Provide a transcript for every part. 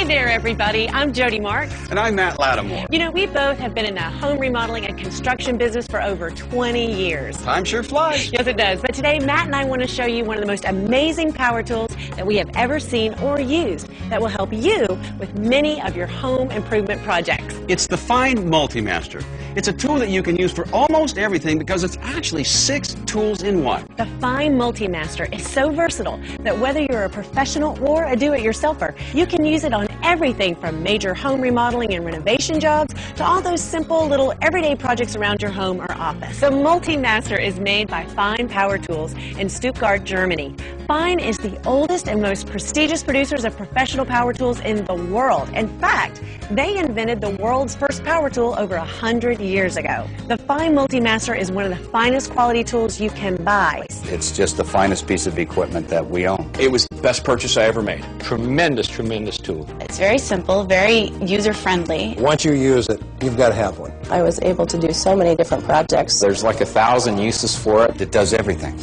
Hey there, everybody. I'm Jody Marks. And I'm Matt Lattimore. You know, we both have been in the home remodeling and construction business for over 20 years. Time sure flies. Yes, it does. But today, Matt and I want to show you one of the most amazing power tools that we have ever seen or used that will help you with many of your home improvement projects. It's the Fine Multimaster. It's a tool that you can use for almost everything because it's actually 6 tools in one. The Fine Multimaster is so versatile that whether you're a professional or a do-it-yourselfer, you can use it on everything from major home remodeling and renovation jobs to all those simple little everyday projects around your home or office. The Multimaster is made by Fine Power Tools in Stuttgart, Germany. Fine is the oldest and most prestigious producers of professional power tools in the world. In fact, they invented the world's first power tool over 100 years ago. The Fine Multimaster is one of the finest quality tools you can buy. It's just the finest piece of equipment that we own. It was the best purchase I ever made. Tremendous, tremendous tool. It's very simple, very user-friendly. Once you use it, you've got to have one. I was able to do so many different projects. There's like 1,000 uses for it. It does everything.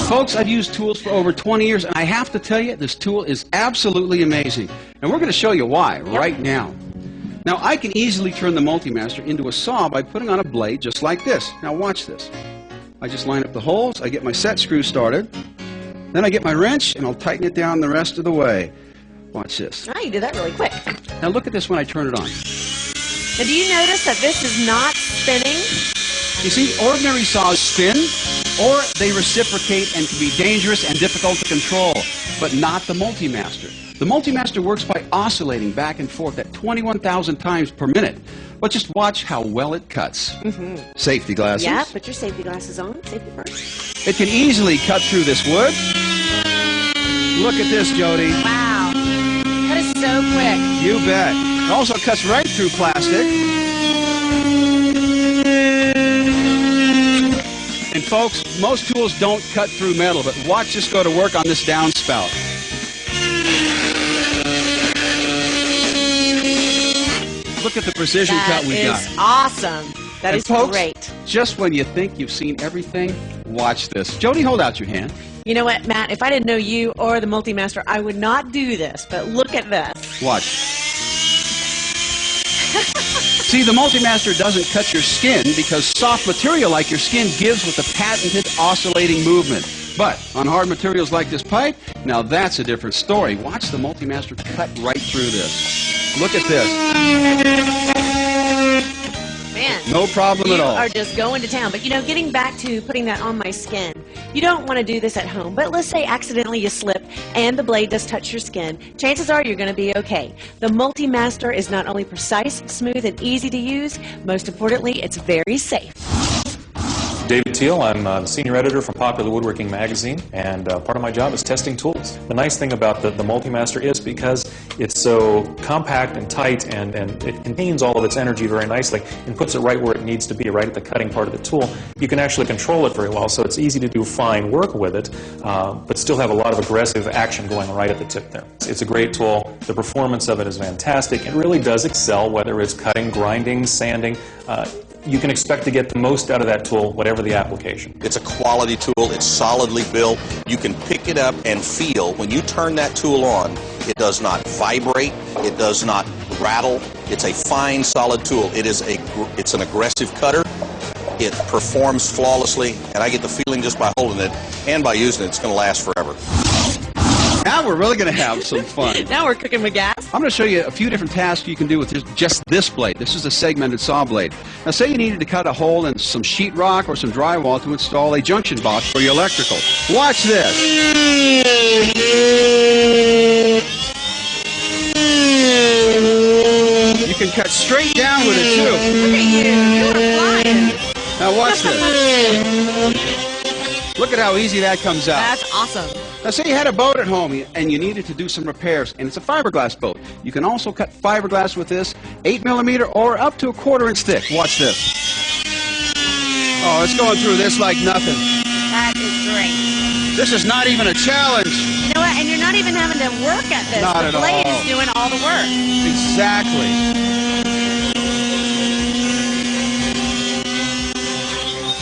Folks, I've used tools for over 20 years, and I have to tell you, this tool is absolutely amazing. And we're going to show you why right now. Now, I can easily turn the Multimaster into a saw by putting on a blade just like this. Now, watch this. I just line up the holes, I get my set screw started, then I get my wrench, and I'll tighten it down the rest of the way. Watch this. Oh, you did that really quick. Now, look at this when I turn it on. Now, do you notice that this is not spinning? You see, ordinary saws spin, or they reciprocate and can be dangerous and difficult to control, but not the Multimaster. The Multimaster works by oscillating back and forth at 21,000 times per minute. But just watch how well it cuts. Safety glasses. Yeah, put your safety glasses on. Safety first. It can easily cut through this wood. Look at this, Jody. Wow. That is so quick. You bet. It also cuts right through plastic. And folks, most tools don't cut through metal, but watch this go to work on this downspout. Look at the precision cut we got. That is awesome. That is folks, great. Just when you think you've seen everything, watch this. Jody, hold out your hand. You know what, Matt? If I didn't know you or the Multimaster, I would not do this. But look at this. Watch. See, the Multimaster doesn't cut your skin because soft material like your skin gives with the patented oscillating movement. But on hard materials like this pipe, now that's a different story. Watch the Multimaster cut right through this. Look at this. Man, no problem at all. You are just going to town. But, you know, getting back to putting that on my skin, you don't want to do this at home. But let's say accidentally you slip and the blade does touch your skin. Chances are you're going to be okay. The Multimaster is not only precise, smooth, and easy to use, most importantly, it's very safe. David Teal, I'm the senior editor from Popular Woodworking Magazine, and part of my job is testing tools. The nice thing about the Multimaster is because it's so compact and tight and it contains all of its energy very nicely and puts it right where it needs to be, right at the cutting part of the tool, you can actually control it very well, so it's easy to do fine work with it, but still have a lot of aggressive action going right at the tip there. It's a great tool. The performance of it is fantastic. It really does excel, whether it's cutting, grinding, sanding. You can expect to get the most out of that tool, whatever the application. It's a quality tool. It's solidly built. You can pick it up and feel when you turn that tool on, it does not vibrate. It does not rattle. It's a fine, solid tool. It's an aggressive cutter. It performs flawlessly, and I get the feeling just by holding it and by using it, it's going to last forever. Now we're really going to have some fun. Now we're cooking with gas. I'm going to show you a few different tasks you can do with just this blade. This is a segmented saw blade. Now say you needed to cut a hole in some sheetrock or some drywall to install a junction box for your electrical. Watch this. You can cut straight down with it too. Look at you. You're flying. Now watch this. Look at how easy that comes out. That's awesome. Now say you had a boat at home and you needed to do some repairs, and it's a fiberglass boat. You can also cut fiberglass with this, 8mm or up to a 1/4 inch thick. Watch this. Oh, it's going through this like nothing. That is great. This is not even a challenge. You know what? And you're not even having to work at this. Not at all. The blade is doing all the work. Exactly.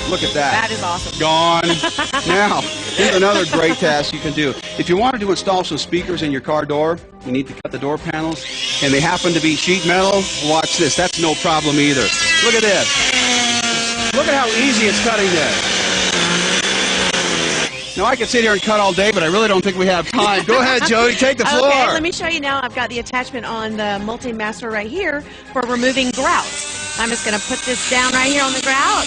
Look at that. That is awesome. Gone. Now, Here's another great task you can do. If you wanted to install some speakers in your car door, you need to cut the door panels, and they happen to be sheet metal, watch this. That's no problem either. Look at this. Look at how easy it's cutting this. Now, I could sit here and cut all day, but I really don't think we have time. Go ahead, Jody. Take the floor. Okay, let me show you now. I've got the attachment on the Multimaster right here for removing grout. I'm just going to put this down right here on the grout.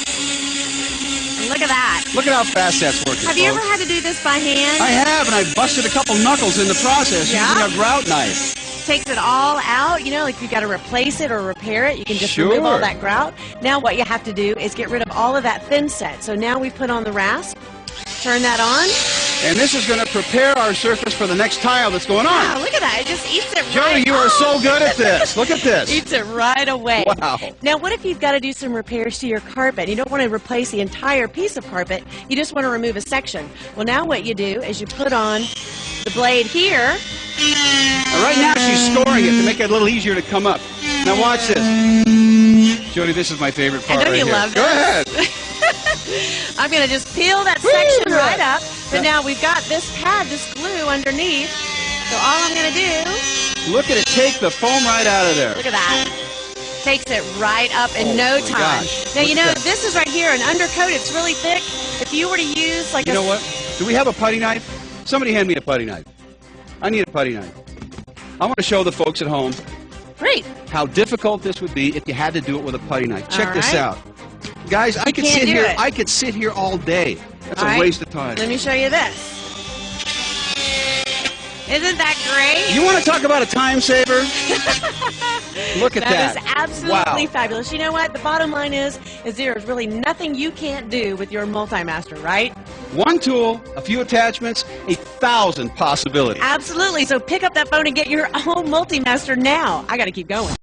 And look at that. Look at how fast that's working. Have you ever had to do this by hand? I have, and I busted a couple knuckles in the process using a grout knife. Takes it all out, you know, like you got to replace it or repair it. You can just remove all that grout. Now what you have to do is get rid of all of that thin set. So now we put on the rasp. Turn that on. And this is going to prepare our surface for the next tile that's going on. Wow, look at that. It just eats it Jody, right you are so good at this. Look at this. Eats it right away. Wow. Now, what if you've got to do some repairs to your carpet? You don't want to replace the entire piece of carpet. You just want to remove a section. Well, now what you do is you put on the blade here. Now, right now, she's scoring it to make it a little easier to come up. Now, watch this. Jody, this is my favorite part. I know right you here. love Go ahead. I'm going to just peel that section right up. But now we've got this pad, this glue underneath. So all I'm going to do... Look at it take the foam right out of there. Look at that. Takes it right up in no time. Gosh. Now, you know, Look at that. this is right here, an undercoat. It's really thick. If you were to use like You know what? Do we have a putty knife? Somebody hand me a putty knife. I need a putty knife. I want to show the folks at home Great. how difficult this would be if you had to do it with a putty knife. Check All this right. out. Guys, I could sit do here. it. I could sit here all day. That's All a right. waste of time. Let me show you this. Isn't that great? You want to talk about a time saver? Look at that. That is absolutely Wow. fabulous. You know what? The bottom line is there is really nothing you can't do with your Multimaster, right? One tool, a few attachments, 1,000 possibilities. Absolutely. So pick up that phone and get your own Multimaster now. I got to keep going.